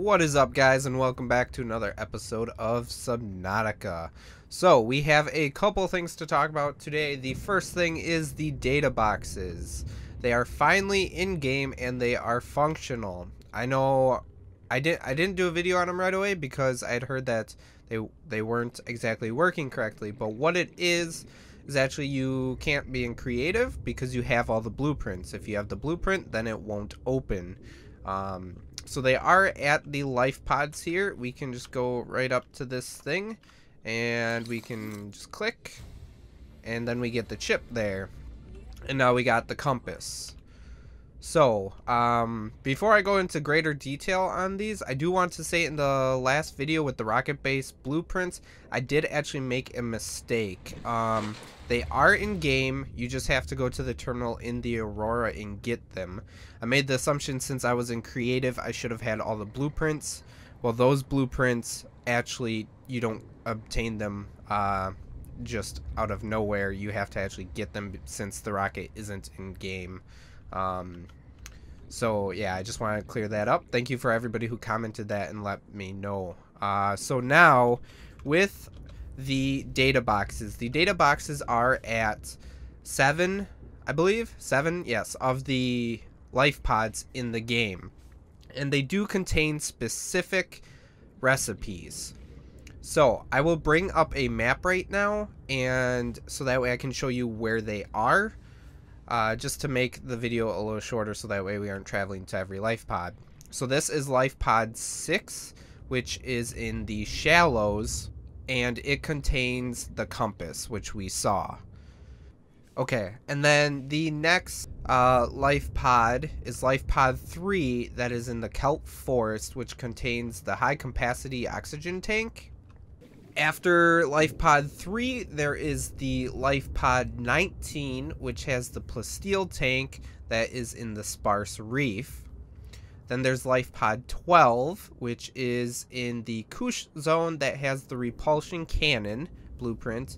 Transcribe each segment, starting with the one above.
What is up, guys, and welcome back to another episode of Subnautica. So we have a couple things to talk about today. The first thing is the data boxes. They are finally in game and they are functional. I know I didn't do a video on them right away because I had heard that they weren't exactly working correctly, but what it is actually you can't be in creative because you have all the blueprints. If you have the blueprint, then it won't open. So they are at the life pods here. We can just go right up to this thing and we can just click and then we get the chip there. And now we got the compass. So, before I go into greater detail on these, I do want to say in the last video with the rocket base blueprints, I did actually make a mistake. They are in game, you just have to go to the terminal in the Aurora and get them. I made the assumption since I was in creative, I should have had all the blueprints. Well, those blueprints, actually, you don't obtain them just out of nowhere. You have to actually get them since the rocket isn't in game. So yeah, I just want to clear that up. Thank you for everybody who commented that and let me know. So now with the data boxes are at 7, I believe 7, yes, of the life pods in the game, and they do contain specific recipes. So I will bring up a map right now, and so that way I can show you where they are. Just to make the video a little shorter so that way we aren't traveling to every life pod. So this is life pod 6, which is in the shallows, and it contains the compass, which we saw. Okay, and then the next life pod is life pod 3, that is in the kelp forest, which contains the high capacity oxygen tank. After life pod 3, there is the life pod 19, which has the plasteel tank that is in the sparse reef. Then there's life pod 12, which is in the Koosh zone that has the repulsion cannon blueprint.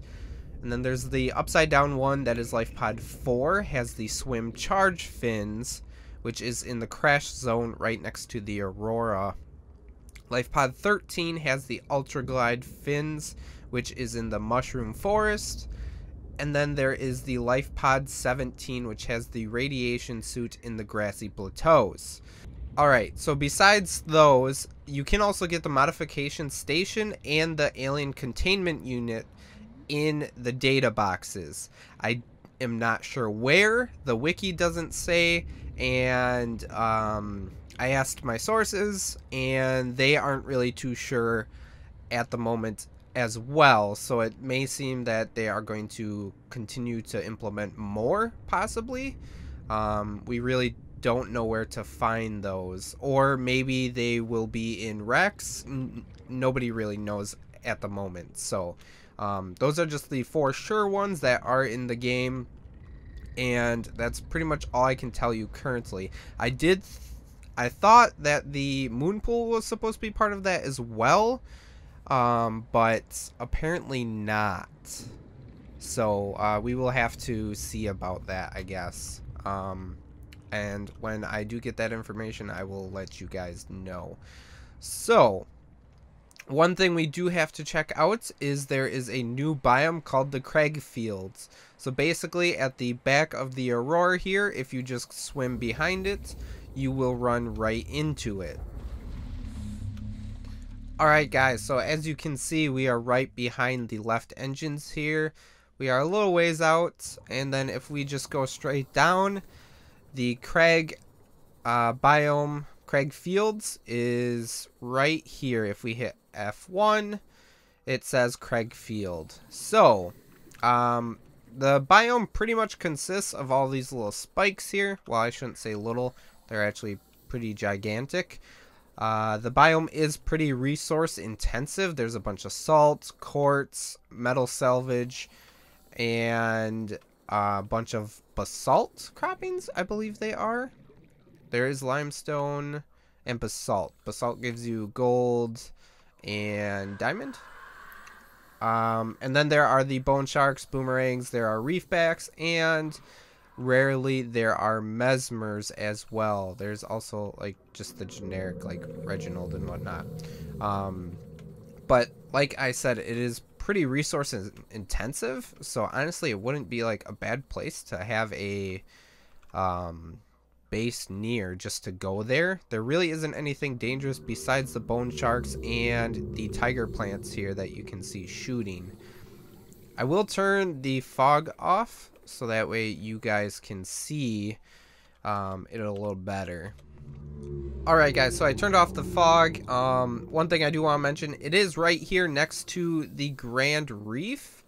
And then there's the upside down one that is life pod 4, has the swim charge fins, which is in the crash zone right next to the Aurora. Life pod 13 has the ultra glide fins, which is in the mushroom forest. And then there is the life pod 17, which has the radiation suit in the grassy plateaus. Alright, so besides those, you can also get the modification station and the alien containment unit in the data boxes. I am not sure where, the wiki doesn't say, and I asked my sources and they aren't really too sure at the moment as well, so it may seem that they are going to continue to implement more, possibly. We really don't know where to find those, or maybe they will be in Rex. Nobody really knows at the moment. So those are just the 4 sure ones that are in the game, and that's pretty much all I can tell you currently. I thought that the moon pool was supposed to be part of that as well, but apparently not. So we will have to see about that, I guess. And when I do get that information, I will let you guys know. So one thing we do have to check out is there is a new biome called the Crag Fields. So basically at the back of the Aurora here, if you just swim behind it, you will run right into it. Alright guys, so as you can see, we are right behind the left engines here. We are a little ways out, and then if we just go straight down, the Crag biome, Crag Fields, is right here. If we hit F1, it says Crag Field. So the biome pretty much consists of all these little spikes here. Well, I shouldn't say little, they're actually pretty gigantic. The biome is pretty resource intensive. There's a bunch of salt, quartz, metal salvage, and a bunch of basalt croppings, I believe they are. There is limestone and basalt. Basalt gives you gold and diamond. And then there are the bone sharks, boomerangs, there are reefbacks, and rarely there are mesmers as well. There's also like just the generic like Reginald and whatnot. But like I said, it is pretty resource intensive, so honestly it wouldn't be like a bad place to have a base near just to go there. There really isn't anything dangerous besides the bone sharks and the tiger plants here that you can see shooting. I will turn the fog off so that way you guys can see it a little better. Alright guys, so I turned off the fog. One thing I do want to mention, it is right here next to the Grand Reef.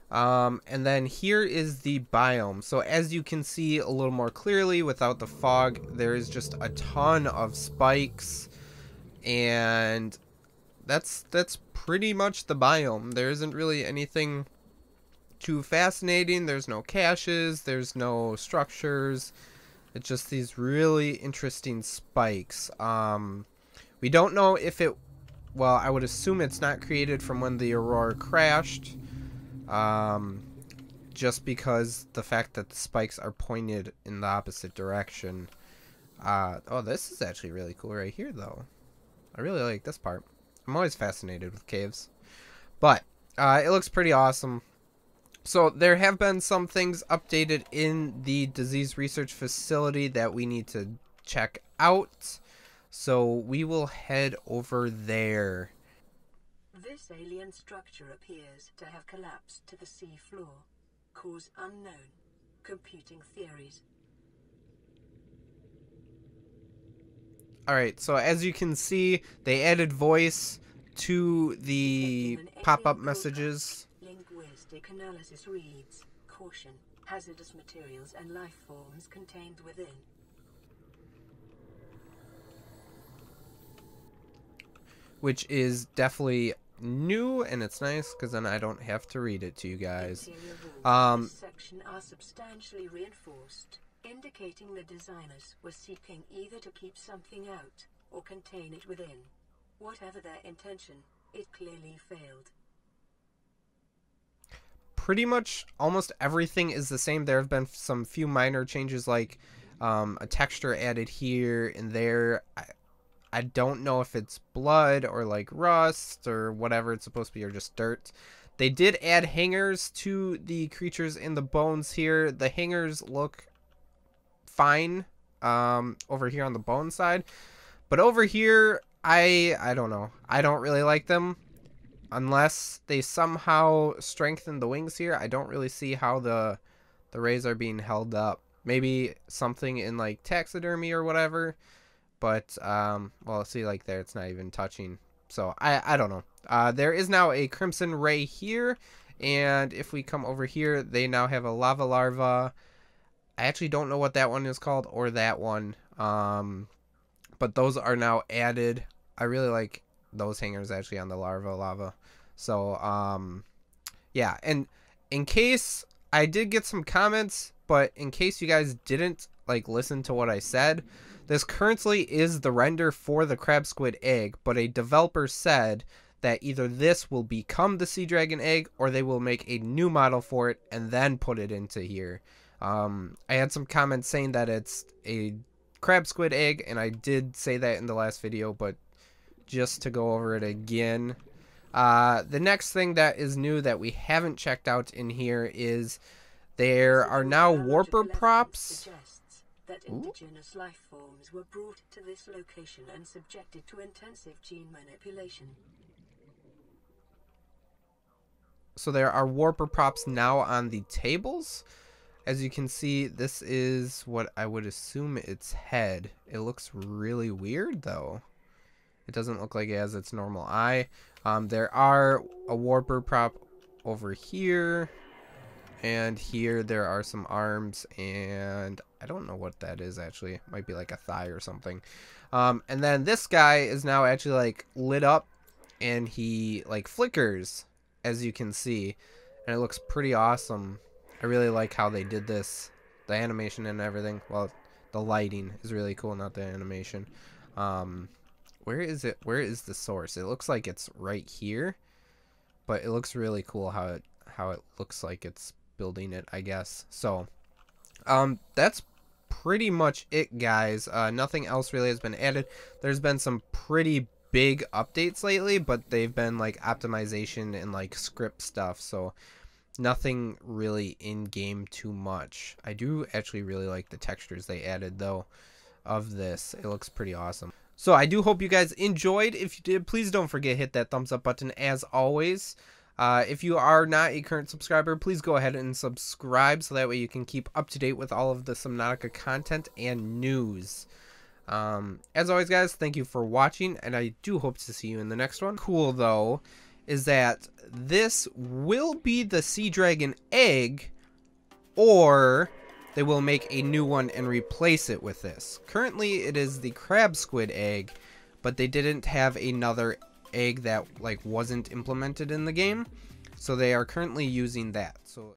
And then here is the biome. So as you can see a little more clearly without the fog, there is just a ton of spikes. And that's pretty much the biome. There isn't really anything too fascinating. There's no caches, there's no structures. It's just these really interesting spikes. We don't know if it, well, I would assume it's not created from when the Aurora crashed. Just because the fact that the spikes are pointed in the opposite direction. Oh, this is actually really cool right here, though. I really like this part. I'm always fascinated with caves. But, it looks pretty awesome. So there have been some things updated in the disease research facility that we need to check out. So we will head over there. This alien structure appears to have collapsed to the sea floor. Cause unknown. Computing theories. Alright, so as you can see, they added voice to the pop-up messages. Linguistic analysis reads, caution, hazardous materials and life forms contained within. Which is definitely new, and it's nice because then I don't have to read it to you guys. This section are substantially reinforced, indicating the designers were seeking either to keep something out or contain it within. Whatever their intention, it clearly failed. Pretty much almost everything is the same. There have been some few minor changes, like a texture added here and there. I don't know if it's blood or like rust or whatever it's supposed to be, or just dirt. They did add hangers to the creatures in the bones here. The hangers look fine over here on the bone side, but over here I don't know. I don't really like them. Unless they somehow strengthen the wings here, I don't really see how the rays are being held up. Maybe something in like taxidermy or whatever. But, well, see, like there, it's not even touching. So, I don't know. There is now a crimson ray here. And if we come over here, they now have a lava larva. I actually don't know what that one is called, or that one. But those are now added. I really like those hangers actually on the lava. So, yeah. And in case I did get some comments, but in case you guys didn't like listen to what I said, this currently is the render for the crab squid egg, but a developer said that either this will become the sea dragon egg or they will make a new model for it and then put it into here. I had some comments saying that it's a crab squid egg, and I did say that in the last video, but just to go over it again. The next thing that is new that we haven't checked out in here is there are now warper props. That indigenous life forms were brought to this location and subjected to intensive gene manipulation. So there are warper props now on the tables. As you can see, this is what I would assume its head. It looks really weird though. It doesn't look like it has its normal eye. There are a warper prop over here. And here there are some arms, and I don't know what that is actually. It might be like a thigh or something. And then this guy is now actually like lit up, and he like flickers, as you can see. And it looks pretty awesome. I really like how they did this. The animation and everything. Well, the lighting is really cool, not the animation. Where is it? Where is the source? It looks like it's right here. But it looks really cool how it looks like it's building it, I guess. So That's pretty much it, guys. Nothing else really has been added. There's been some pretty big updates lately, but they've been like optimization and like script stuff, so nothing really in game too much. I do actually really like the textures they added though of this. It looks pretty awesome. So I do hope you guys enjoyed. If you did, please don't forget hit that thumbs up button as always. If you are not a current subscriber, please go ahead and subscribe so that way you can keep up to date with all of the Subnautica content and news. As always, guys, thank you for watching, and I do hope to see you in the next one. Cool, though, is that this will be the sea dragon egg, or they will make a new one and replace it with this. Currently, it is the crab squid egg, but they didn't have another egg that like wasn't implemented in the game, so they are currently using that. So